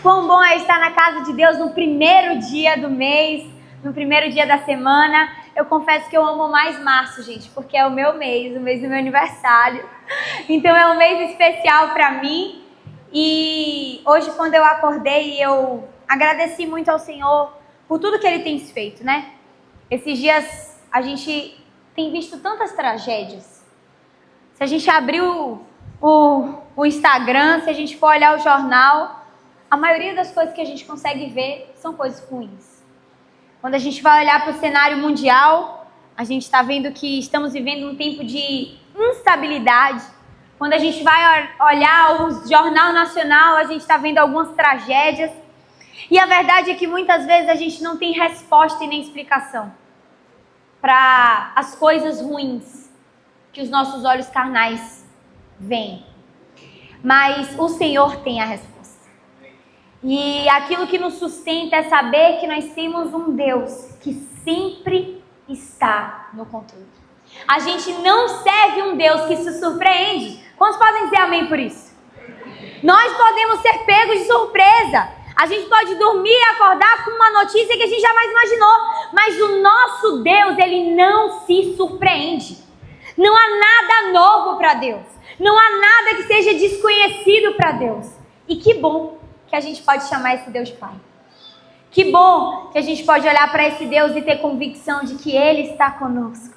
Quão bom é estar na casa de Deus no primeiro dia do mês, no primeiro dia da semana. Eu confesso que eu amo mais março, gente, porque é o meu mês, o mês do meu aniversário. Então é um mês especial para mim. E hoje, quando eu acordei, eu agradeci muito ao Senhor por tudo que Ele tem feito, né? Esses dias a gente tem visto tantas tragédias. Se a gente abrir o Instagram, se a gente for olhar o jornal, a maioria das coisas que a gente consegue ver são coisas ruins. Quando a gente vai olhar para o cenário mundial, a gente está vendo que estamos vivendo um tempo de instabilidade. Quando a gente vai olhar o jornal nacional, a gente está vendo algumas tragédias. E a verdade é que muitas vezes a gente não tem resposta e nem explicação para as coisas ruins que os nossos olhos carnais veem. Mas o Senhor tem a resposta. E aquilo que nos sustenta é saber que nós temos um Deus que sempre está no controle. A gente não serve um Deus que se surpreende. Quantos podem dizer amém por isso? Nós podemos ser pegos de surpresa. A gente pode dormir e acordar com uma notícia que a gente jamais imaginou. Mas o nosso Deus, Ele não se surpreende. Não há nada novo para Deus. Não há nada que seja desconhecido para Deus. E que bom que a gente pode chamar esse Deus de Pai. Que bom que a gente pode olhar para esse Deus e ter convicção de que Ele está conosco.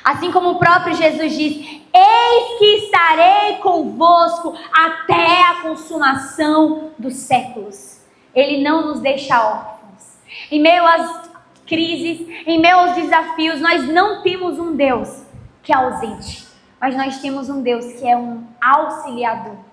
Assim como o próprio Jesus diz: eis que estarei convosco até a consumação dos séculos. Ele não nos deixa órfãos. Em meio às crises, em meio aos desafios, nós não temos um Deus que é ausente, mas nós temos um Deus que é um auxiliador.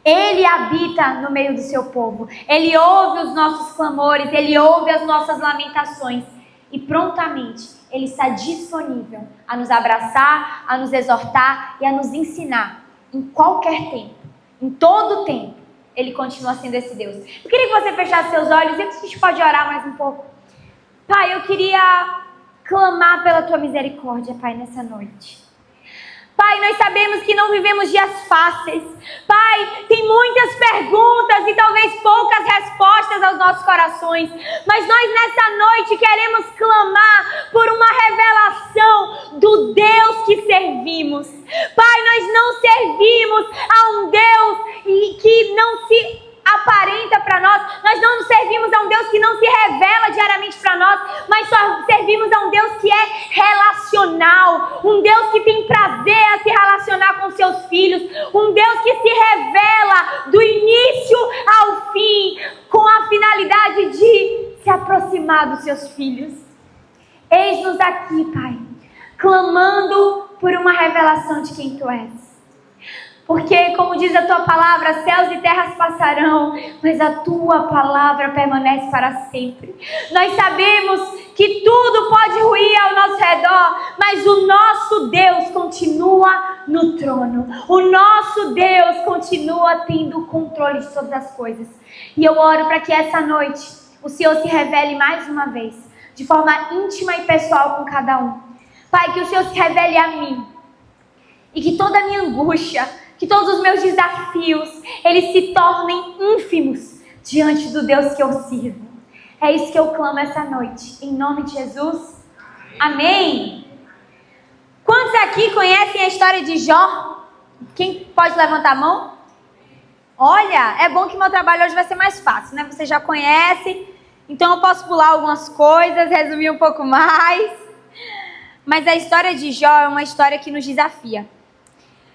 Ele habita no meio do seu povo. Ele ouve os nossos clamores, Ele ouve as nossas lamentações. E prontamente Ele está disponível a nos abraçar, a nos exortar e a nos ensinar em qualquer tempo, em todo tempo. Ele continua sendo esse Deus. Eu queria que você fechasse seus olhos e a gente pode orar mais um pouco. Pai, eu queria clamar pela Tua misericórdia, Pai, nessa noite. Pai, nós sabemos que não vivemos dias fáceis. Pai, tem muitas perguntas e talvez poucas respostas aos nossos corações. Mas nós nessa noite queremos clamar por uma revelação do Deus que servimos. Pai, nós não servimos a um Deus que não se aparenta para nós. Nós não servimos a um Deus que não se revela diariamente para nós, mas só servimos a um Deus que é relacional, um Deus que tem prazer a se relacionar com seus filhos, um Deus que se revela do início ao fim, com a finalidade de se aproximar dos seus filhos. Eis-nos aqui, Pai, clamando por uma revelação de quem Tu és. Porque, como diz a Tua palavra, céus e terras passarão, mas a Tua palavra permanece para sempre. Nós sabemos que tudo pode ruir ao nosso redor, mas o nosso Deus continua no trono. O nosso Deus continua tendo o controle de todas as coisas. E eu oro para que essa noite o Senhor se revele mais uma vez, de forma íntima e pessoal com cada um. Pai, que o Senhor se revele a mim e que toda a minha angústia, que todos os meus desafios, eles se tornem ínfimos diante do Deus que eu sirvo. É isso que eu clamo essa noite, em nome de Jesus. Amém. Quantos aqui conhecem a história de Jó? Quem pode levantar a mão? Olha, é bom que meu trabalho hoje vai ser mais fácil, né? Você já conhece, então eu posso pular algumas coisas, resumir um pouco mais. Mas a história de Jó é uma história que nos desafia.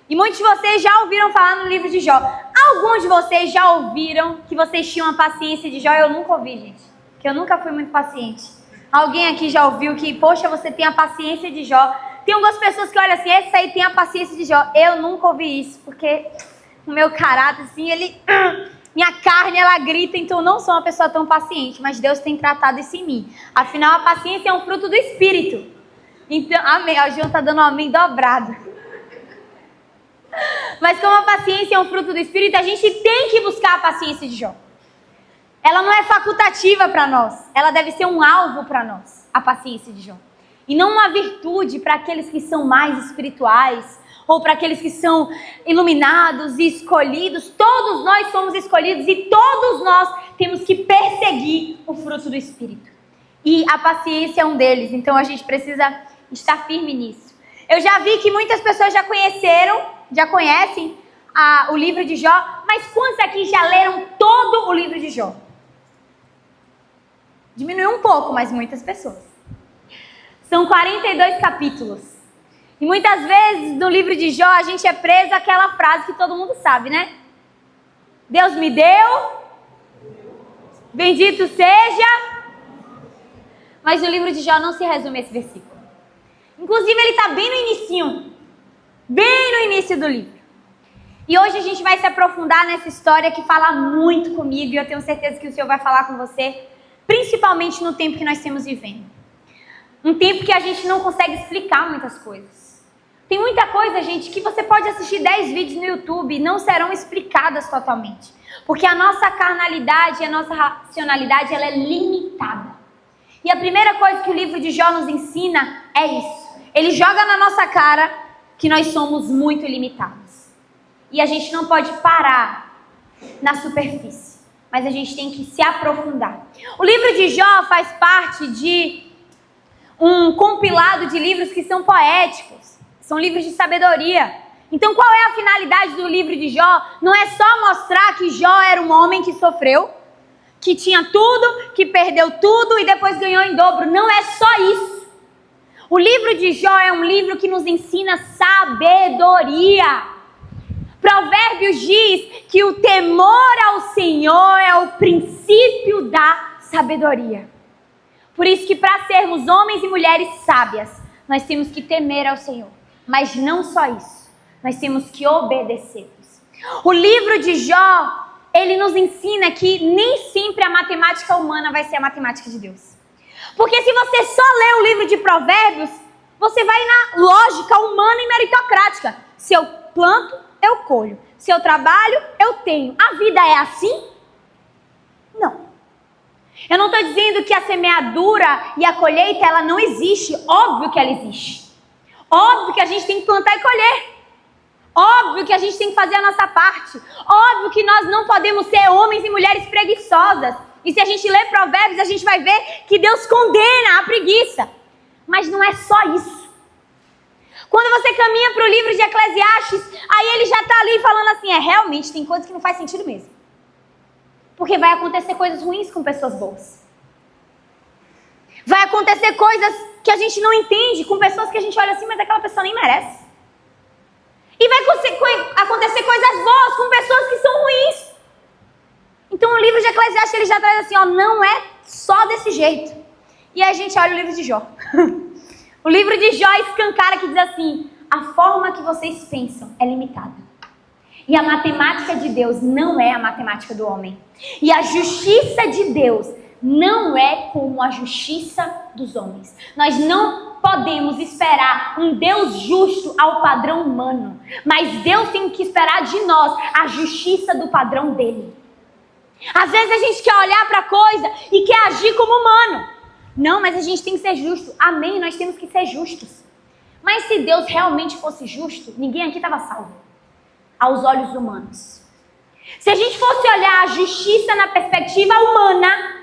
E muitos de vocês já ouviram falar no livro de Jó. Alguns de vocês já ouviram que vocês tinham a paciência de Jó? Eu nunca ouvi, gente. Porque eu nunca fui muito paciente. Alguém aqui já ouviu que, poxa, você tem a paciência de Jó? Tem algumas pessoas que olham assim, esse aí tem a paciência de Jó. Eu nunca ouvi isso, porque o meu caráter, assim, minha carne, ela grita, então eu não sou uma pessoa tão paciente. Mas Deus tem tratado isso em mim. Afinal, a paciência é um fruto do Espírito. Então, amém. O João tá dando um amém dobrado. Mas como a paciência é um fruto do Espírito, a gente tem que buscar a paciência de Jó. Ela não é facultativa para nós. Ela deve ser um alvo para nós, a paciência de Jó. E não uma virtude para aqueles que são mais espirituais ou para aqueles que são iluminados e escolhidos. Todos nós somos escolhidos e todos nós temos que perseguir o fruto do Espírito. E a paciência é um deles, então a gente precisa estar firme nisso. Eu já vi que muitas pessoas já conhecem o livro de Jó, mas quantos aqui já leram todo o livro de Jó? Diminuiu um pouco, mas muitas pessoas. São 42 capítulos. E muitas vezes no livro de Jó a gente é preso àquela frase que todo mundo sabe, né? Deus me deu, bendito seja. Mas o livro de Jó não se resume a esse versículo. Inclusive ele está bem no início do livro. E hoje a gente vai se aprofundar nessa história que fala muito comigo e eu tenho certeza que o Senhor vai falar com você, principalmente no tempo que nós estamos vivendo. Um tempo que a gente não consegue explicar muitas coisas. Tem muita coisa, gente, que você pode assistir 10 vídeos no YouTube e não serão explicadas totalmente. Porque a nossa carnalidade, a nossa racionalidade, ela é limitada. E a primeira coisa que o livro de Jó nos ensina é isso. Ele joga na nossa cara que nós somos muito limitados. E a gente não pode parar na superfície, mas a gente tem que se aprofundar. O livro de Jó faz parte de um compilado de livros que são poéticos, são livros de sabedoria. Então qual é a finalidade do livro de Jó? Não é só mostrar que Jó era um homem que sofreu, que tinha tudo, que perdeu tudo e depois ganhou em dobro. Não é só isso. O livro de Jó é um livro que nos ensina sabedoria. Provérbios diz que o temor ao Senhor é o princípio da sabedoria. Por isso que para sermos homens e mulheres sábias, nós temos que temer ao Senhor. Mas não só isso, nós temos que obedecê-los. O livro de Jó, ele nos ensina que nem sempre a matemática humana vai ser a matemática de Deus. Porque se você só lê o livro de Provérbios, você vai na lógica humana e meritocrática. Se eu planto, eu colho. Se eu trabalho, eu tenho. A vida é assim? Não. Eu não estou dizendo que a semeadura e a colheita, ela não existe. Óbvio que ela existe. Óbvio que a gente tem que plantar e colher. Óbvio que a gente tem que fazer a nossa parte. Óbvio que nós não podemos ser homens e mulheres preguiçosas. E se a gente ler Provérbios, a gente vai ver que Deus condena a preguiça. Mas não é só isso. Quando você caminha para o livro de Eclesiastes, aí ele já está ali falando assim, realmente tem coisas que não faz sentido mesmo. Porque vai acontecer coisas ruins com pessoas boas. Vai acontecer coisas que a gente não entende com pessoas que a gente olha assim, mas aquela pessoa nem merece. E vai acontecer coisas boas com pessoas que são ruins. Então o livro de Eclesiastes ele já traz assim, não é só desse jeito. E aí a gente olha o livro de Jó. O livro de Jó escancara que diz assim, a forma que vocês pensam é limitada. E a matemática de Deus não é a matemática do homem. E a justiça de Deus não é como a justiça dos homens. Nós não podemos esperar um Deus justo ao padrão humano. Mas Deus tem que esperar de nós a justiça do padrão dele. Às vezes a gente quer olhar para a coisa e quer agir como humano. Não, mas a gente tem que ser justo. Amém, nós temos que ser justos. Mas se Deus realmente fosse justo, ninguém aqui estava salvo. Aos olhos humanos. Se a gente fosse olhar a justiça na perspectiva humana,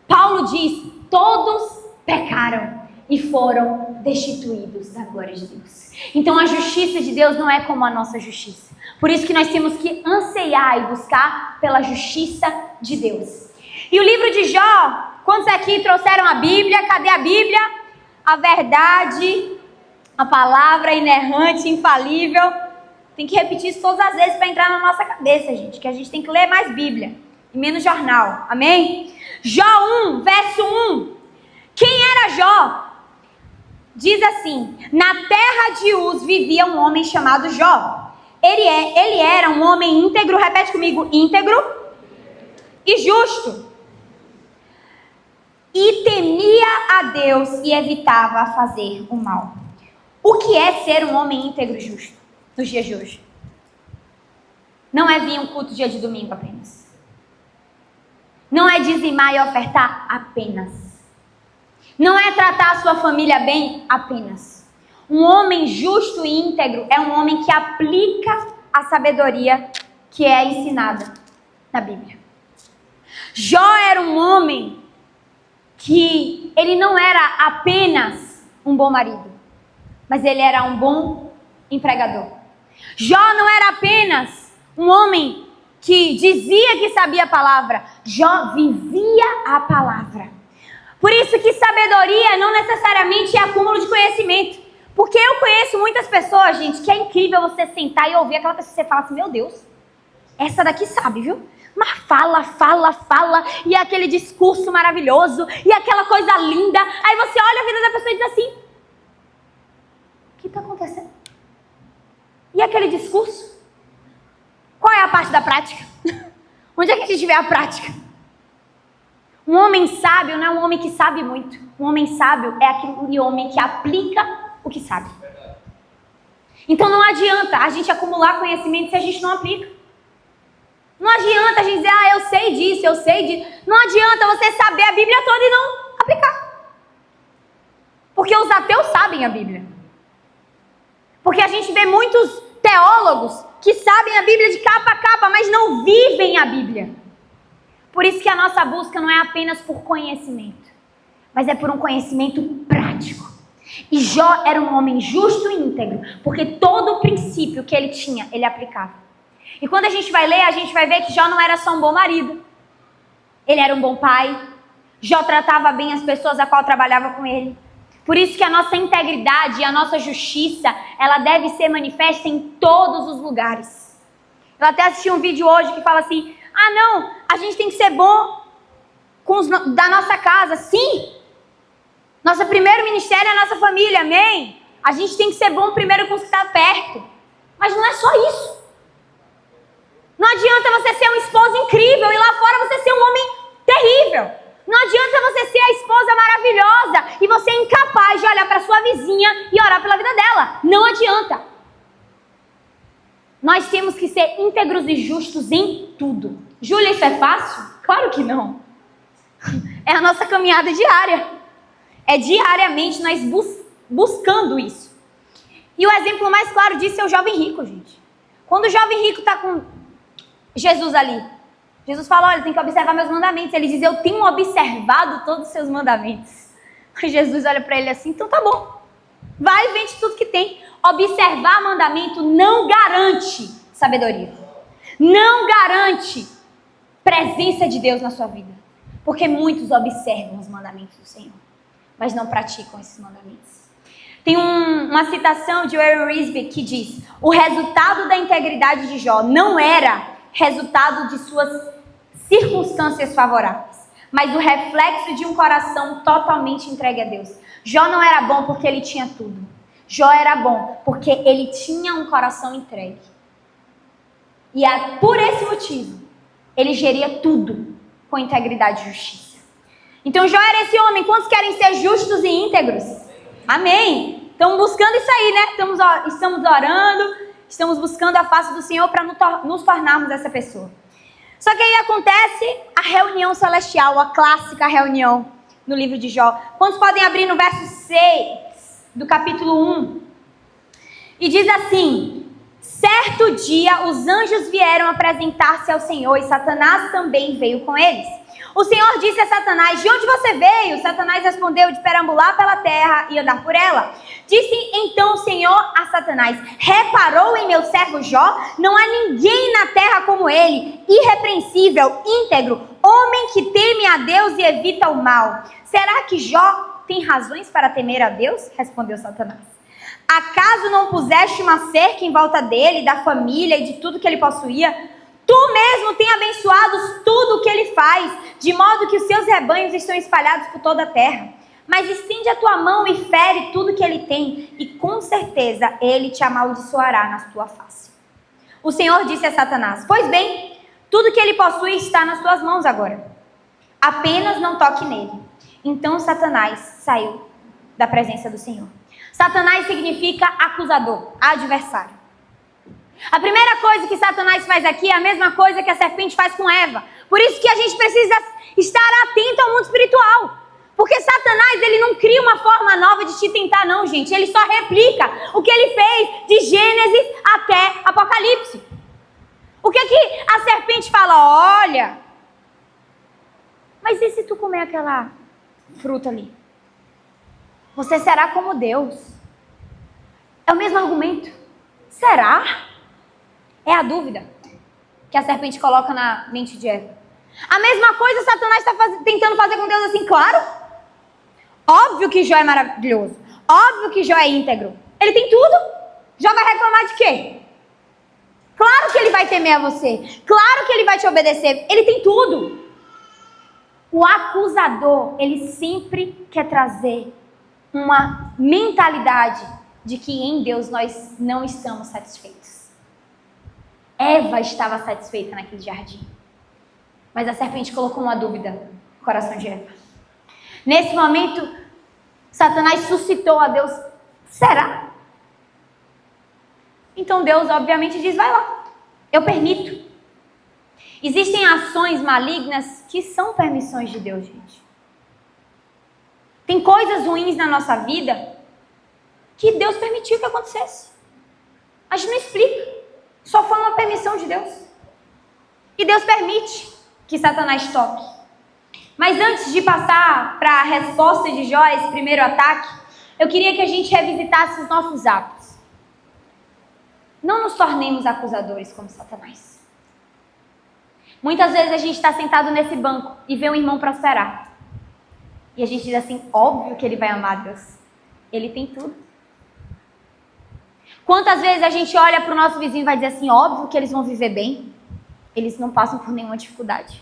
Paulo diz, todos pecaram e foram destituídos da glória de Deus. Então a justiça de Deus não é como a nossa justiça. Por isso que nós temos que anseiar e buscar pela justiça de Deus. E o livro de Jó, quantos aqui trouxeram a Bíblia? Cadê a Bíblia? A verdade, a palavra inerrante, infalível. Tem que repetir isso todas as vezes para entrar na nossa cabeça, gente. Que a gente tem que ler mais Bíblia e menos jornal. Amém? Jó 1, verso 1. Quem era Jó? Diz assim, na terra de Uz vivia um homem chamado Jó. Ele era um homem íntegro, repete comigo, íntegro e justo. E temia a Deus e evitava fazer o mal. O que é ser um homem íntegro e justo nos dias de hoje? Não é vir um culto dia de domingo apenas. Não é dizimar e ofertar apenas. Não é tratar a sua família bem apenas. Um homem justo e íntegro é um homem que aplica a sabedoria que é ensinada na Bíblia. Jó era um homem que ele não era apenas um bom marido, mas ele era um bom empregador. Jó não era apenas um homem que dizia que sabia a palavra. Jó vivia a palavra. Por isso que sabedoria não necessariamente é acúmulo de conhecimento. Porque eu conheço muitas pessoas, gente, que é incrível você sentar e ouvir aquela pessoa e você fala assim, meu Deus, essa daqui sabe, viu? Mas fala, e é aquele discurso maravilhoso, e aquela coisa linda. Aí você olha a vida da pessoa e diz assim, o que está acontecendo? E aquele discurso? Qual é a parte da prática? Onde é que a gente vê a prática? Um homem sábio não é um homem que sabe muito. Um homem sábio é aquele homem que aplica o que sabe. Então não adianta a gente acumular conhecimento se a gente não aplica. Não adianta a gente dizer, eu sei disso, eu sei disso. Não adianta você saber a Bíblia toda e não aplicar. Porque os ateus sabem a Bíblia. Porque a gente vê muitos teólogos que sabem a Bíblia de capa a capa, mas não vivem a Bíblia. Por isso que a nossa busca não é apenas por conhecimento, mas é por um conhecimento prático. E Jó era um homem justo e íntegro, porque todo o princípio que ele tinha, ele aplicava. E quando a gente vai ler, a gente vai ver que Jó não era só um bom marido. Ele era um bom pai. Jó tratava bem as pessoas a qual trabalhava com ele. Por isso que a nossa integridade e a nossa justiça, ela deve ser manifesta em todos os lugares. Eu até assisti um vídeo hoje que fala assim, não, a gente tem que ser bom da nossa casa. Sim! Nosso primeiro ministério é a nossa família, amém? A gente tem que ser bom primeiro com os que estão perto. Mas não é só isso. Não adianta você ser uma esposa incrível e lá fora você ser um homem terrível. Não adianta você ser a esposa maravilhosa e você é incapaz de olhar para sua vizinha e orar pela vida dela. Não adianta. Nós temos que ser íntegros e justos em tudo. Júlia, isso é fácil? Claro que não. É a nossa caminhada diária. É diariamente nós buscando isso. E o exemplo mais claro disso é o jovem rico, gente. Quando o jovem rico está com Jesus ali, Jesus fala, olha, tem que observar meus mandamentos. Ele diz, eu tenho observado todos os seus mandamentos. Aí Jesus olha para ele assim, então tá bom. Vai e vende tudo que tem. Observar mandamento não garante sabedoria. Não garante presença de Deus na sua vida. Porque muitos observam os mandamentos do Senhor, mas não praticam esses mandamentos. Tem uma citação de Warren Wiersbe que diz, o resultado da integridade de Jó não era resultado de suas circunstâncias favoráveis, mas o reflexo de um coração totalmente entregue a Deus. Jó não era bom porque ele tinha tudo. Jó era bom porque ele tinha um coração entregue. E por esse motivo, ele geria tudo com integridade e justiça. Então Jó era esse homem. Quantos querem ser justos e íntegros? Amém. Estamos buscando isso aí, né? Estamos orando, estamos buscando a face do Senhor para nos tornarmos essa pessoa. Só que aí acontece a reunião celestial, a clássica reunião no livro de Jó. Quantos podem abrir no verso 6 do capítulo 1? E diz assim, certo dia os anjos vieram apresentar-se ao Senhor e Satanás também veio com eles. O Senhor disse a Satanás, de onde você veio? Satanás respondeu, de perambular pela terra e andar por ela. Disse então o Senhor a Satanás, reparou em meu servo Jó? Não há ninguém na terra como ele, irrepreensível, íntegro, homem que teme a Deus e evita o mal. Será que Jó tem razões para temer a Deus? Respondeu Satanás. Acaso não puseste uma cerca em volta dele, da família e de tudo que ele possuía? Tu mesmo tem abençoado tudo o que ele faz, de modo que os seus rebanhos estão espalhados por toda a terra. Mas estende a tua mão e fere tudo que ele tem, e com certeza ele te amaldiçoará na tua face. O Senhor disse a Satanás, pois bem, tudo que ele possui está nas tuas mãos agora. Apenas não toque nele. Então Satanás saiu da presença do Senhor. Satanás significa acusador, adversário. A primeira coisa que Satanás faz aqui é a mesma coisa que a serpente faz com Eva. Por isso que a gente precisa estar atento ao mundo espiritual. Porque Satanás, ele não cria uma forma nova de te tentar, não, gente. Ele só replica o que ele fez de Gênesis até Apocalipse. O que a serpente fala? Olha, mas e se tu comer aquela fruta ali? Você será como Deus. É o mesmo argumento. Será? É a dúvida que a serpente coloca na mente de Eva. A mesma coisa Satanás está tentando fazer com Deus assim, claro. Óbvio que Jó é maravilhoso. Óbvio que Jó é íntegro. Ele tem tudo. Jó vai reclamar de quê? Claro que ele vai temer a você. Claro que ele vai te obedecer. Ele tem tudo. O acusador, ele sempre quer trazer uma mentalidade de que em Deus nós não estamos satisfeitos. Eva estava satisfeita naquele jardim. Mas a serpente colocou uma dúvida no coração de Eva. Nesse momento, Satanás suscitou a Deus. Será? Então Deus, obviamente, diz, vai lá, eu permito. Existem ações malignas que são permissões de Deus, gente. Tem coisas ruins na nossa vida que Deus permitiu que acontecesse. A gente não explica. Só foi uma permissão de Deus. E Deus permite que Satanás toque. Mas antes de passar para a resposta de Jó, esse primeiro ataque, eu queria que a gente revisitasse os nossos hábitos. Não nos tornemos acusadores como Satanás. Muitas vezes a gente está sentado nesse banco e vê um irmão prosperar. E a gente diz assim, óbvio que ele vai amar Deus. Ele tem tudo. Quantas vezes a gente olha para o nosso vizinho e vai dizer assim, óbvio que eles vão viver bem. Eles não passam por nenhuma dificuldade.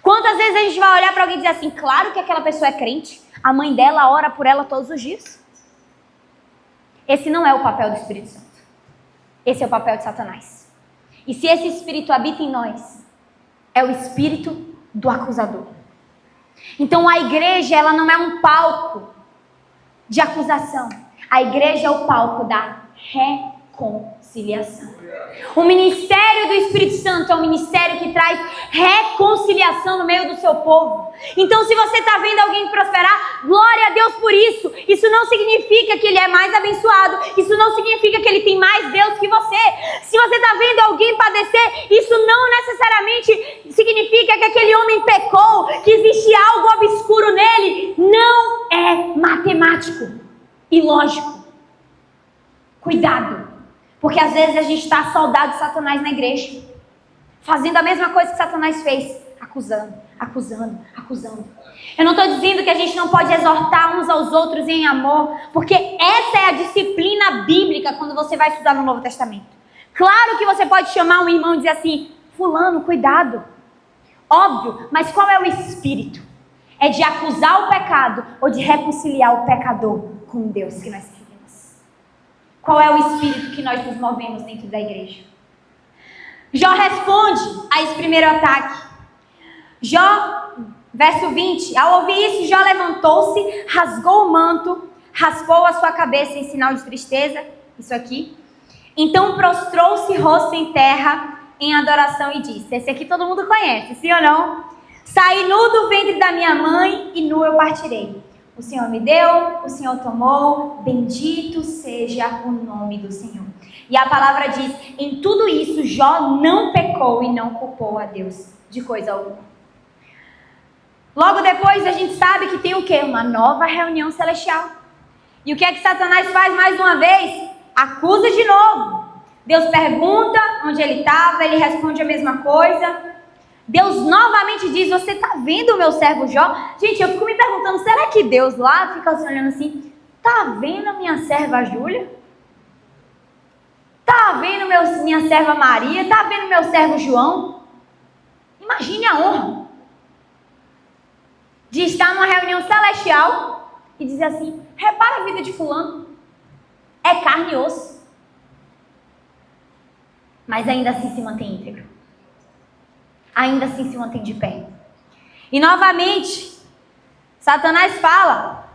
Quantas vezes a gente vai olhar para alguém e dizer assim, claro que aquela pessoa é crente. A mãe dela ora por ela todos os dias. Esse não é o papel do Espírito Santo. Esse é o papel de Satanás. E se esse espírito habita em nós, é o espírito do acusador. Então a igreja, ela não é um palco de acusação. A igreja é o palco da reconciliação. O ministério do Espírito Santo é um ministério que traz reconciliação no meio do seu povo. Então, se você está vendo alguém prosperar, glória a Deus por isso. Isso não significa que ele é mais abençoado. Isso não significa que ele tem mais Deus que você. Se você está vendo alguém padecer, isso não necessariamente significa que aquele homem pecou, que existe algo obscuro nele. Não é matemático e lógico. Cuidado. Porque às vezes a gente está soldado de Satanás na igreja. Fazendo a mesma coisa que Satanás fez. Acusando. Eu não estou dizendo que a gente não pode exortar uns aos outros em amor. Porque essa é a disciplina bíblica quando você vai estudar no Novo Testamento. Claro que você pode chamar um irmão e dizer assim, fulano, cuidado. Óbvio, mas qual é o espírito? É de acusar o pecado ou de reconciliar o pecador com Deus que nós queremos? Qual é o espírito que nós nos movemos dentro da igreja? Jó responde a esse primeiro ataque. Jó, verso 20. Ao ouvir isso, Jó levantou-se, rasgou o manto, raspou a sua cabeça em sinal de tristeza. Isso aqui. Então prostrou-se rosto em terra em adoração e disse. Esse aqui todo mundo conhece, sim ou não? Saí nu do ventre da minha mãe e nu eu partirei. O Senhor me deu, o Senhor tomou, bendito seja o nome do Senhor. E a palavra diz, em tudo isso Jó não pecou e não culpou a Deus de coisa alguma. Logo depois a gente sabe que tem o quê? Uma nova reunião celestial. E o que é que Satanás faz mais uma vez? Acusa de novo. Deus pergunta onde ele estava, ele responde a mesma coisa. Deus novamente diz, você está vendo o meu servo Jó? Gente, eu fico me perguntando, será que Deus lá fica assim, olhando assim, está vendo a minha serva Júlia? Está vendo minha serva Maria? Está vendo meu servo João? Imagine a honra de estar numa reunião celestial e dizer assim, repara a vida de fulano, é carne e osso. Mas ainda assim se mantém íntegro. Ainda assim se mantém de pé. E novamente, Satanás fala,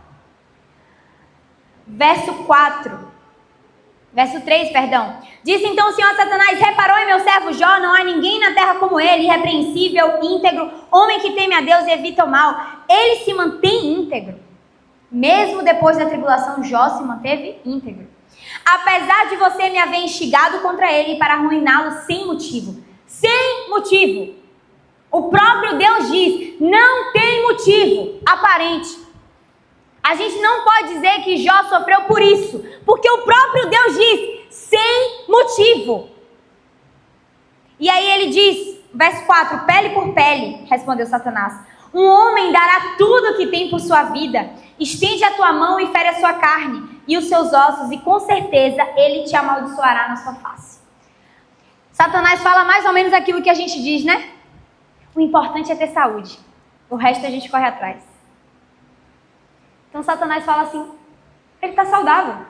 verso 4, Verso 3, perdão. Disse então o Senhor a Satanás: reparou em meu servo Jó, não há ninguém na terra como ele, irrepreensível, íntegro, homem que teme a Deus e evita o mal. Ele se mantém íntegro. Mesmo depois da tribulação, Jó se manteve íntegro. Apesar de você me haver instigado contra ele para arruiná-lo sem motivo. Sem motivo. O próprio Deus diz, não tem motivo aparente. A gente não pode dizer que Jó sofreu por isso, porque o próprio Deus diz, sem motivo. E aí ele diz, verso 4, pele por pele, respondeu Satanás. Um homem dará tudo o que tem por sua vida. Estende a tua mão e fere a sua carne e os seus ossos, e com certeza ele te amaldiçoará na sua face. Satanás fala mais ou menos aquilo que a gente diz, né? O importante é ter saúde. O resto a gente corre atrás. Então Satanás fala assim, ele está saudável.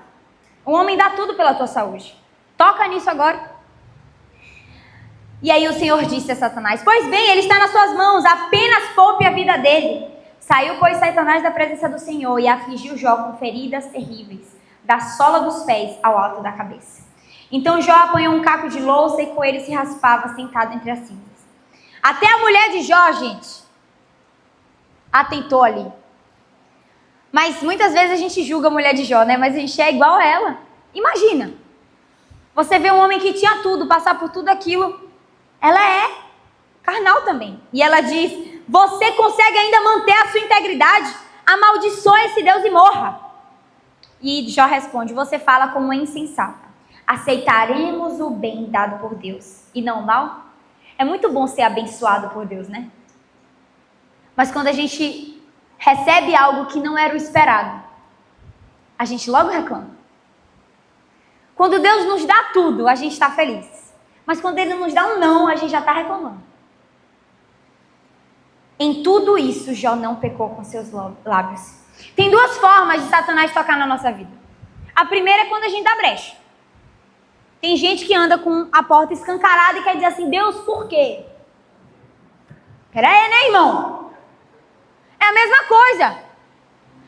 O homem dá tudo pela tua saúde. Toca nisso agora. E aí o Senhor disse a Satanás, pois bem, ele está nas suas mãos, apenas poupe a vida dele. Saiu, pois, Satanás da presença do Senhor e afligiu Jó com feridas terríveis, da sola dos pés ao alto da cabeça. Então Jó apanhou um caco de louça e com ele se raspava sentado entre as cinzas. Até a mulher de Jó, gente, atentou ali. Mas muitas vezes a gente julga a mulher de Jó, né? Mas a gente é igual a ela. Imagina, você vê um homem que tinha tudo, passar por tudo aquilo. Ela é carnal também. E ela diz, você consegue ainda manter a sua integridade? Amaldiçoe esse Deus e morra. E Jó responde, você fala como uma insensata. Aceitaremos o bem dado por Deus e não o mal? É muito bom ser abençoado por Deus, né? Mas quando a gente recebe algo que não era o esperado, a gente logo reclama. Quando Deus nos dá tudo, a gente está feliz. Mas quando Ele nos dá um não, a gente já está reclamando. Em tudo isso, Jó não pecou com seus lábios. Tem duas formas de Satanás tocar na nossa vida. A primeira é quando a gente dá brecha. Tem gente que anda com a porta escancarada e quer dizer assim, Deus, por quê? Pera aí, né, irmão? É a mesma coisa.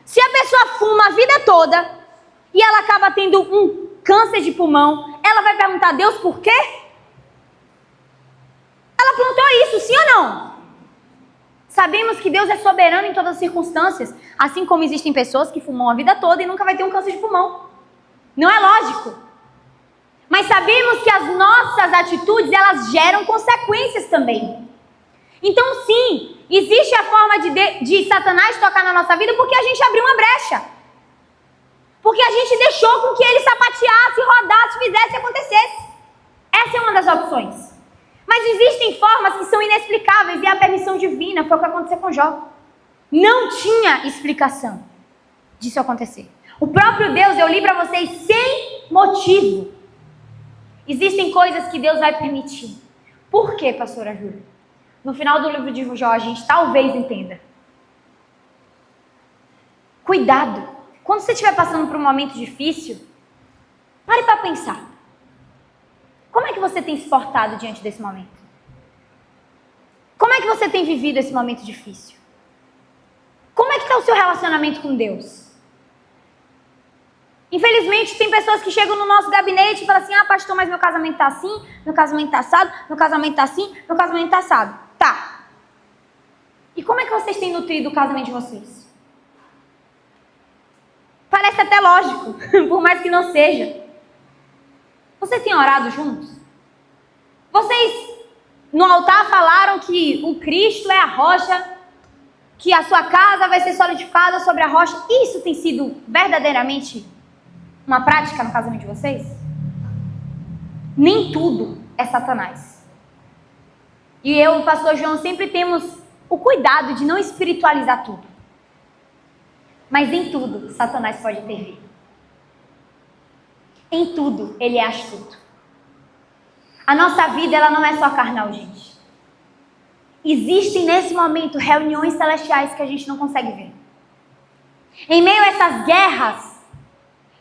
Se a pessoa fuma a vida toda e ela acaba tendo um câncer de pulmão, ela vai perguntar, Deus, por quê? Ela plantou isso, sim ou não? Sabemos que Deus é soberano em todas as circunstâncias, assim como existem pessoas que fumam a vida toda e nunca vai ter um câncer de pulmão. Não é lógico. Mas sabemos que as nossas atitudes, elas geram consequências também. Então sim, existe a forma de Satanás tocar na nossa vida porque a gente abriu uma brecha. Porque a gente deixou com que ele sapateasse, rodasse, fizesse e acontecesse. Essa é uma das opções. Mas existem formas que são inexplicáveis e a permissão divina foi o que aconteceu com Jó. Não tinha explicação disso acontecer. O próprio Deus, eu li para vocês, sem motivo. Existem coisas que Deus vai permitir. Por quê, pastora Júlia? No final do livro de Jó, a gente talvez entenda. Cuidado. Quando você estiver passando por um momento difícil, pare para pensar. Como é que você tem se portado diante desse momento? Como é que você tem vivido esse momento difícil? Como é que está o seu relacionamento com Deus? Infelizmente, tem pessoas que chegam no nosso gabinete e falam assim, pastor, mas meu casamento está assim, meu casamento está assado, meu casamento está assim, meu casamento está assado. Tá. E como é que vocês têm nutrido o casamento de vocês? Parece até lógico, por mais que não seja. Vocês têm orado juntos? Vocês no altar falaram que o Cristo é a rocha, que a sua casa vai ser solidificada sobre a rocha. Isso tem sido verdadeiramente uma prática no casamento de vocês? Nem tudo é Satanás. E eu e o pastor João sempre temos o cuidado de não espiritualizar tudo. Mas em tudo, Satanás pode intervir. Em tudo, ele é astuto. A nossa vida, ela não é só carnal, gente. Existem nesse momento reuniões celestiais que a gente não consegue ver. Em meio a essas guerras,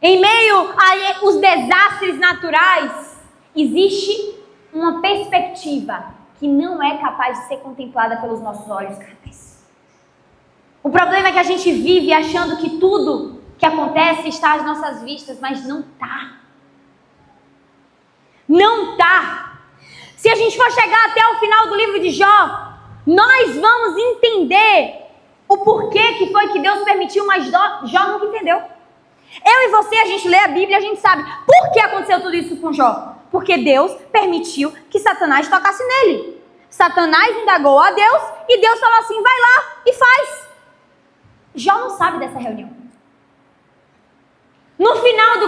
em meio aos desastres naturais, existe uma perspectiva que não é capaz de ser contemplada pelos nossos olhos carnais. O problema é que a gente vive achando que tudo que acontece está às nossas vistas, mas não está. Não tá. Se a gente for chegar até o final do livro de Jó, nós vamos entender o porquê que foi que Deus permitiu, mas Jó nunca entendeu. Eu e você, a gente lê a Bíblia, a gente sabe por que aconteceu tudo isso com Jó. Porque Deus permitiu que Satanás tocasse nele. Satanás indagou a Deus e Deus falou assim, vai lá e faz. Jó não sabe dessa reunião. No final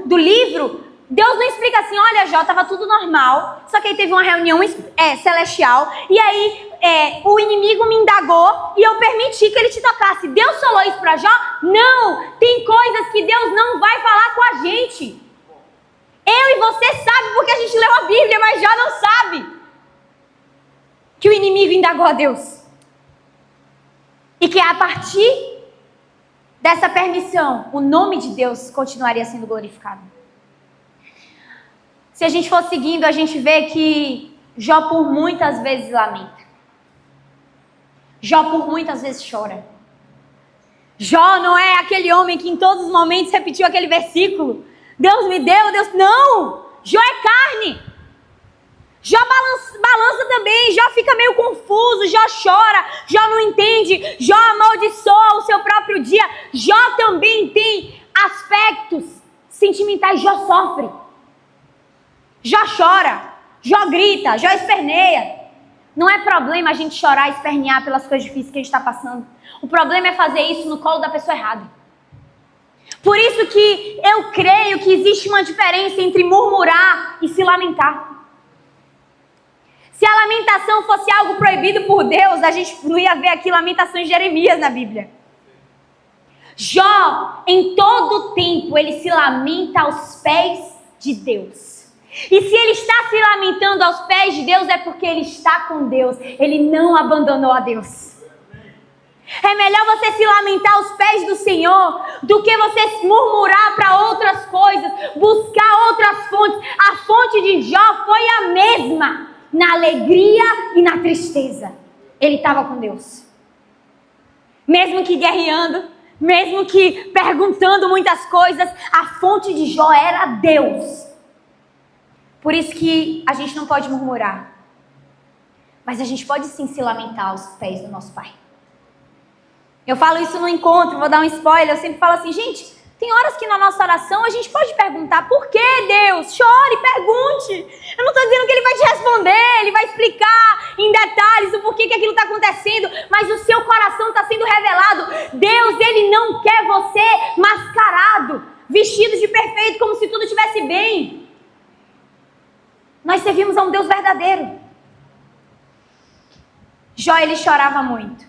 do livro, Deus não explica assim, olha Jó, estava tudo normal, só que aí teve uma reunião celestial, e aí o inimigo me indagou e eu permiti que ele te tocasse. Deus falou isso para Jó? Não! Tem coisas que Deus não vai falar com a gente. Eu e você sabe porque a gente leu a Bíblia, mas Jó não sabe que o inimigo indagou a Deus. E que a partir dessa permissão, o nome de Deus continuaria sendo glorificado. Se a gente for seguindo, a gente vê que Jó por muitas vezes lamenta. Jó por muitas vezes chora. Jó não é aquele homem que em todos os momentos repetiu aquele versículo. Deus me deu, Deus... Não! Jó é carne. Jó balança também, Jó fica meio confuso, Jó chora, Jó não entende, Jó amaldiçoa o seu próprio dia. Jó também tem aspectos sentimentais, Jó sofre. Jó chora, Jó grita, Jó esperneia. Não é problema a gente chorar e espernear pelas coisas difíceis que a gente está passando. O problema é fazer isso no colo da pessoa errada. Por isso que eu creio que existe uma diferença entre murmurar e se lamentar. Se a lamentação fosse algo proibido por Deus, a gente não ia ver aqui lamentações de Jeremias na Bíblia. Jó, em todo tempo, ele se lamenta aos pés de Deus. E se ele está se lamentando aos pés de Deus, é porque ele está com Deus. Ele não abandonou a Deus. É melhor você se lamentar aos pés do Senhor do que você murmurar para outras coisas, buscar outras fontes. A fonte de Jó foi a mesma, na alegria e na tristeza. Ele estava com Deus. Mesmo que guerreando, mesmo que perguntando muitas coisas, a fonte de Jó era Deus. Por isso que a gente não pode murmurar. Mas a gente pode sim se lamentar aos pés do nosso Pai. Eu falo isso no encontro, vou dar um spoiler, eu sempre falo assim, gente, tem horas que na nossa oração a gente pode perguntar, por que Deus? Chore, pergunte. Eu não estou dizendo que Ele vai te responder, Ele vai explicar em detalhes o porquê que aquilo está acontecendo, mas o seu coração está sendo revelado. Deus, Ele não quer você mascarado, vestido de perfeito, como se tudo estivesse bem. Nós servimos a um Deus verdadeiro. Jó, ele chorava muito.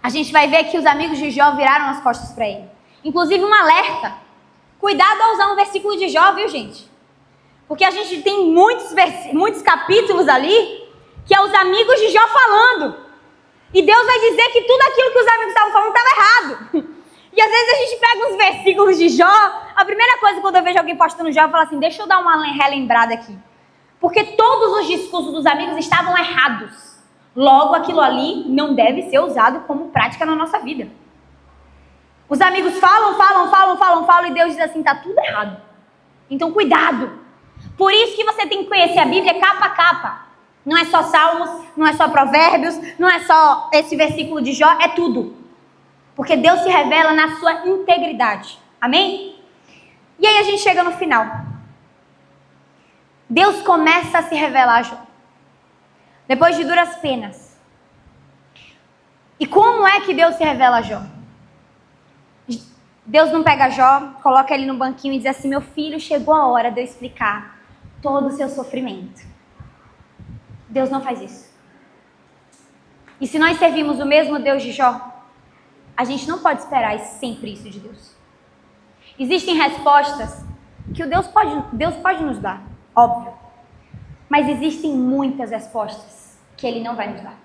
A gente vai ver que os amigos de Jó viraram as costas para ele. Inclusive um alerta. Cuidado ao usar um versículo de Jó, viu, gente? Porque a gente tem muitos capítulos ali que é os amigos de Jó falando. E Deus vai dizer que tudo aquilo que os amigos estavam falando estava errado. E às vezes a gente pega uns versículos de Jó. A primeira coisa quando eu vejo alguém postando Jó, eu falo assim, deixa eu dar uma relembrada aqui. Porque todos os discursos dos amigos estavam errados. Logo, aquilo ali não deve ser usado como prática na nossa vida. Os amigos falam, e Deus diz assim, tá tudo errado. Então, cuidado. Por isso que você tem que conhecer a Bíblia capa a capa. Não é só Salmos, não é só Provérbios, não é só esse versículo de Jó, é tudo. Porque Deus se revela na sua integridade. Amém? E aí a gente chega no final. Deus começa a se revelar a Jó. Depois de duras penas. E como é que Deus se revela a Jó? Deus não pega Jó, coloca ele no banquinho e diz assim, meu filho, chegou a hora de eu explicar todo o seu sofrimento. Deus não faz isso. E se nós servimos o mesmo Deus de Jó, a gente não pode esperar sempre isso de Deus. Existem respostas que Deus pode nos dar, óbvio. Mas existem muitas respostas que Ele não vai nos dar.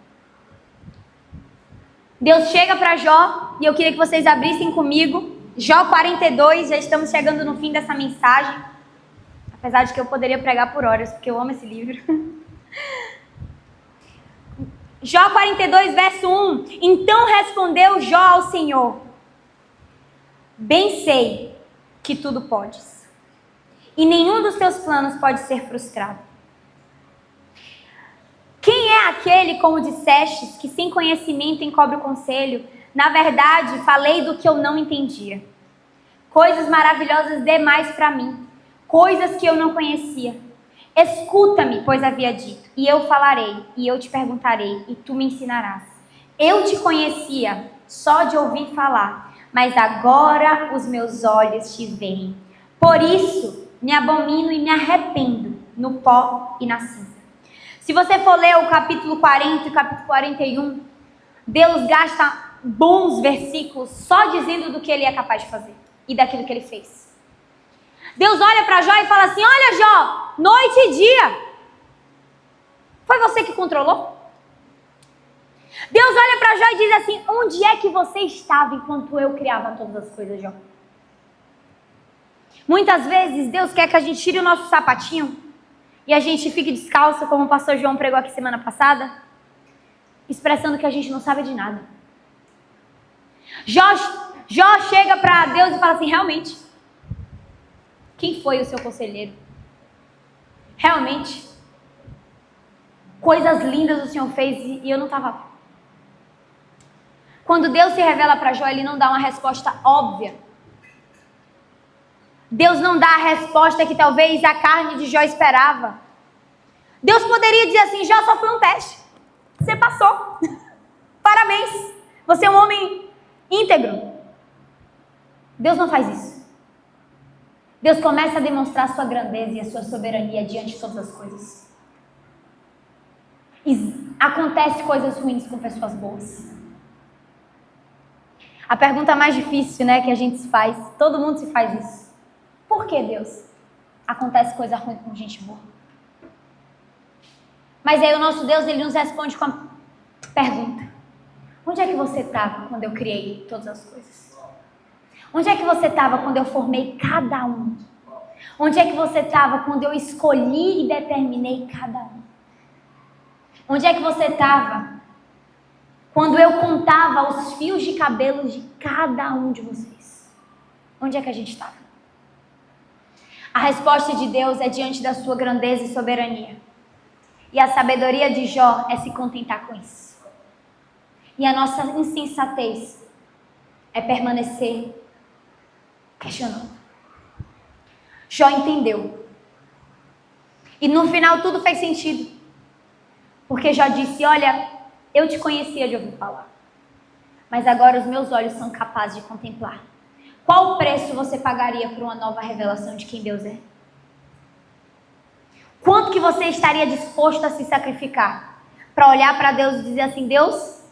Deus chega para Jó, e eu queria que vocês abrissem comigo, Jó 42, já estamos chegando no fim dessa mensagem, apesar de que eu poderia pregar por horas, porque eu amo esse livro. Jó 42, verso 1, então respondeu Jó ao Senhor, bem sei que tudo podes, e nenhum dos teus planos pode ser frustrado. Quem é aquele, como dissestes, que sem conhecimento encobre o conselho? Na verdade, falei do que eu não entendia. Coisas maravilhosas demais para mim, coisas que eu não conhecia. Escuta-me, pois havia dito, e eu falarei, e eu te perguntarei, e tu me ensinarás. Eu te conhecia só de ouvir falar, mas agora os meus olhos te veem. Por isso, me abomino e me arrependo no pó e na cinza. Se você for ler o capítulo 40 e o capítulo 41, Deus gasta bons versículos só dizendo do que ele é capaz de fazer e daquilo que ele fez. Deus olha para Jó e fala assim: olha, Jó, noite e dia, foi você que controlou? Deus olha para Jó e diz assim: onde é que você estava enquanto eu criava todas as coisas, Jó? Muitas vezes Deus quer que a gente tire o nosso sapatinho e a gente fique descalço, como o pastor João pregou aqui semana passada, expressando que a gente não sabe de nada. Jó chega para Deus e fala assim: realmente, quem foi o seu conselheiro? Realmente, coisas lindas o Senhor fez e eu não estava lá. Quando Deus se revela para Jó, ele não dá uma resposta óbvia. Deus não dá a resposta que talvez a carne de Jó esperava. Deus poderia dizer assim: Jó, só foi um teste. Você passou. Parabéns. Você é um homem íntegro. Deus não faz isso. Deus começa a demonstrar a sua grandeza e a sua soberania diante de todas as coisas. E acontece coisas ruins com pessoas boas. A pergunta mais difícil, né, que a gente se faz, todo mundo se faz isso. Por que, Deus, acontece coisa ruim com gente boa? Mas aí o nosso Deus, ele nos responde com a pergunta: onde é que você estava quando eu criei todas as coisas? Onde é que você estava quando eu formei cada um? Onde é que você estava quando eu escolhi e determinei cada um? Onde é que você estava quando eu contava os fios de cabelo de cada um de vocês? Onde é que a gente estava? A resposta de Deus é diante da sua grandeza e soberania. E a sabedoria de Jó é se contentar com isso. E a nossa insensatez é permanecer questionando. Jó entendeu. E no final tudo fez sentido. Porque Jó disse: olha, eu te conhecia de ouvir falar, mas agora os meus olhos são capazes de contemplar. Qual o preço você pagaria por uma nova revelação de quem Deus é? Quanto que você estaria disposto a se sacrificar para olhar para Deus e dizer assim: Deus,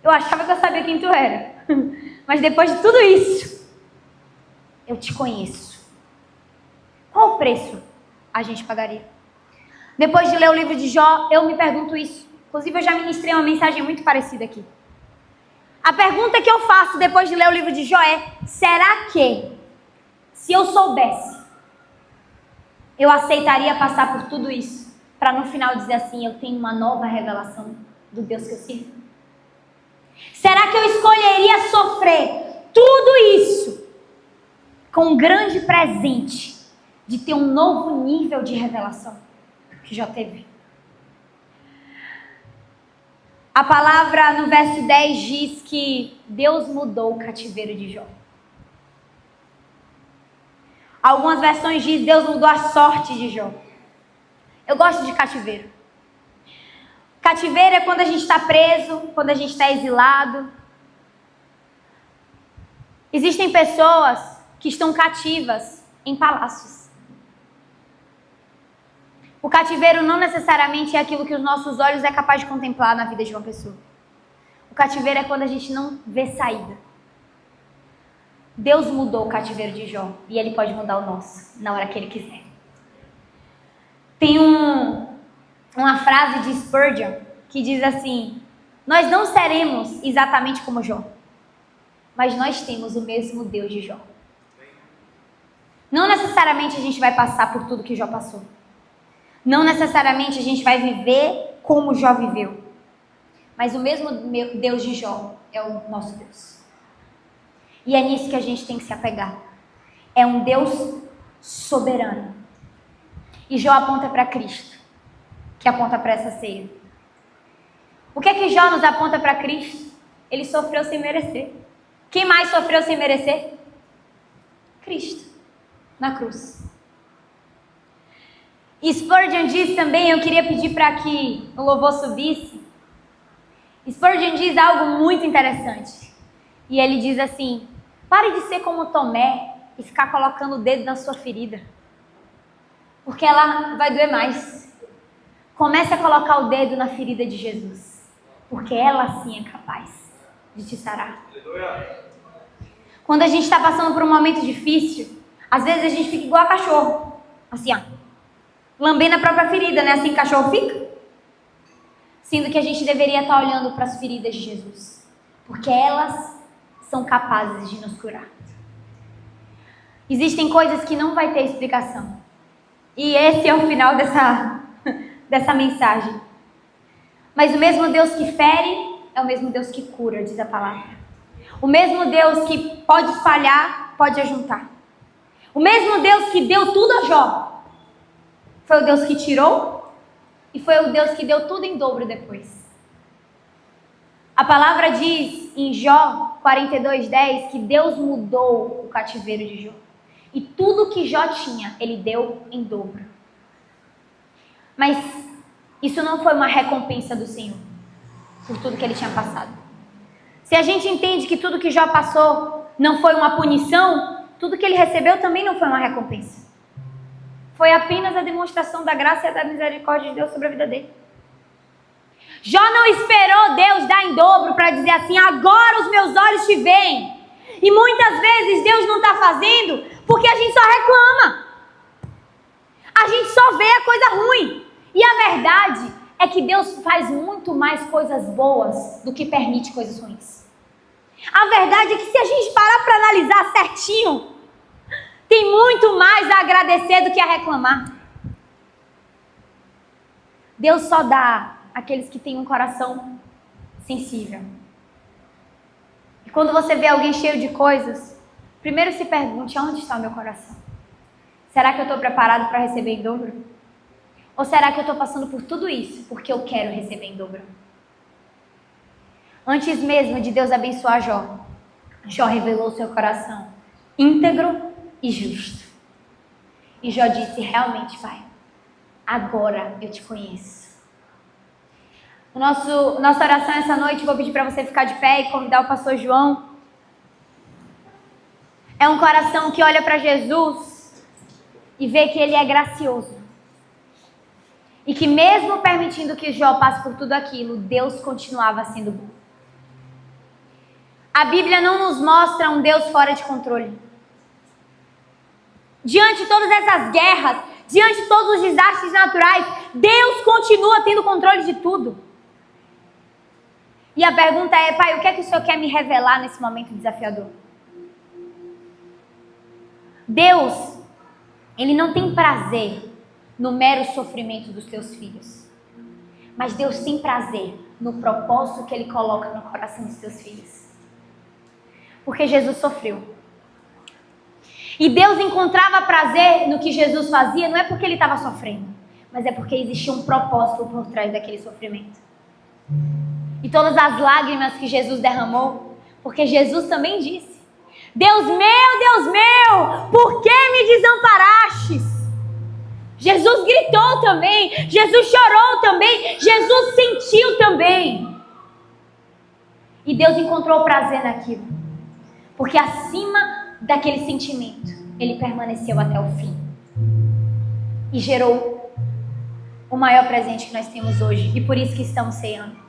eu achava que eu sabia quem tu era, mas depois de tudo isso, eu te conheço. Qual o preço a gente pagaria? Depois de ler o livro de Jó, eu me pergunto isso. Inclusive, eu já ministrei uma mensagem muito parecida aqui. A pergunta que eu faço depois de ler o livro de Jó é: será que, se eu soubesse, eu aceitaria passar por tudo isso, para no final dizer assim: eu tenho uma nova revelação do Deus que eu sirvo? Será que eu escolheria sofrer tudo isso com um grande presente de ter um novo nível de revelação que Jó teve? A palavra no verso 10 diz que Deus mudou o cativeiro de Jó. Algumas versões dizem: Deus mudou a sorte de Jó. Eu gosto de cativeiro. Cativeiro é quando a gente está preso, quando a gente está exilado. Existem pessoas que estão cativas em palácios. O cativeiro não necessariamente é aquilo que os nossos olhos é capaz de contemplar na vida de uma pessoa. O cativeiro é quando a gente não vê saída. Deus mudou o cativeiro de Jó e Ele pode mudar o nosso na hora que Ele quiser. Tem uma frase de Spurgeon que diz assim: nós não seremos exatamente como Jó, mas nós temos o mesmo Deus de Jó. Não necessariamente a gente vai passar por tudo que Jó passou. Não necessariamente a gente vai viver como Jó viveu. Mas o mesmo Deus de Jó é o nosso Deus. E é nisso que a gente tem que se apegar. É um Deus soberano. E Jó aponta para Cristo, que aponta para essa ceia. O que é que Jó nos aponta para Cristo? Ele sofreu sem merecer. Quem mais sofreu sem merecer? Cristo, na cruz. E Spurgeon diz também, eu queria pedir para que o louvor subisse. Spurgeon diz algo muito interessante. E ele diz assim: pare de ser como Tomé e ficar colocando o dedo na sua ferida, porque ela vai doer mais. Comece a colocar o dedo na ferida de Jesus, porque ela sim é capaz de te sarar. Quando a gente está passando por um momento difícil, às vezes a gente fica igual a cachorro, assim, ó, lambendo a própria ferida, né? Assim que o cachorro fica. Sendo que a gente deveria estar olhando para as feridas de Jesus, porque elas são capazes de nos curar. Existem coisas que não vai ter explicação. E esse é o final dessa mensagem. Mas o mesmo Deus que fere é o mesmo Deus que cura, diz a palavra. O mesmo Deus que pode espalhar, pode ajuntar. O mesmo Deus que deu tudo a Jó foi o Deus que tirou e foi o Deus que deu tudo em dobro depois. A palavra diz em Jó 42:10 que Deus mudou o cativeiro de Jó. E tudo que Jó tinha, ele deu em dobro. Mas isso não foi uma recompensa do Senhor por tudo que ele tinha passado. Se a gente entende que tudo que Jó passou não foi uma punição, tudo que ele recebeu também não foi uma recompensa. Foi apenas a demonstração da graça e da misericórdia de Deus sobre a vida dele. Jó não esperou Deus dar em dobro para dizer assim: agora os meus olhos te veem. E muitas vezes Deus não está fazendo porque a gente só reclama. A gente só vê a coisa ruim. E a verdade é que Deus faz muito mais coisas boas do que permite coisas ruins. A verdade é que se a gente parar para analisar certinho, tem muito mais a agradecer do que a reclamar. Deus só dá àqueles que têm um coração sensível. E quando você vê alguém cheio de coisas, primeiro se pergunte: onde está o meu coração? Será que eu estou preparado para receber em dobro? Ou será que eu estou passando por tudo isso porque eu quero receber em dobro? Antes mesmo de Deus abençoar Jó, Jó revelou seu coração íntegro e justo. E Jó disse: realmente, Pai, agora eu te conheço. Nossa oração essa noite, vou pedir para você ficar de pé e convidar o pastor João. É um coração que olha para Jesus e vê que ele é gracioso. E que mesmo permitindo que Jó passe por tudo aquilo, Deus continuava sendo bom. A Bíblia não nos mostra um Deus fora de controle. Diante de todas essas guerras, diante de todos os desastres naturais, Deus continua tendo controle de tudo. E a pergunta é: Pai, o que é que o Senhor quer me revelar nesse momento desafiador? Deus, Ele não tem prazer no mero sofrimento dos teus filhos. Mas Deus tem prazer no propósito que Ele coloca no coração dos teus filhos. Porque Jesus sofreu. E Deus encontrava prazer no que Jesus fazia, não é porque Ele estava sofrendo, mas é porque existia um propósito por trás daquele sofrimento. E todas as lágrimas que Jesus derramou, porque Jesus também disse: Deus meu, por que me desamparastes? Jesus gritou também, Jesus chorou também, Jesus sentiu também. E Deus encontrou prazer naquilo, porque acima daquele sentimento, Ele permaneceu até o fim. E gerou o maior presente que nós temos hoje, e por isso que estamos ceando.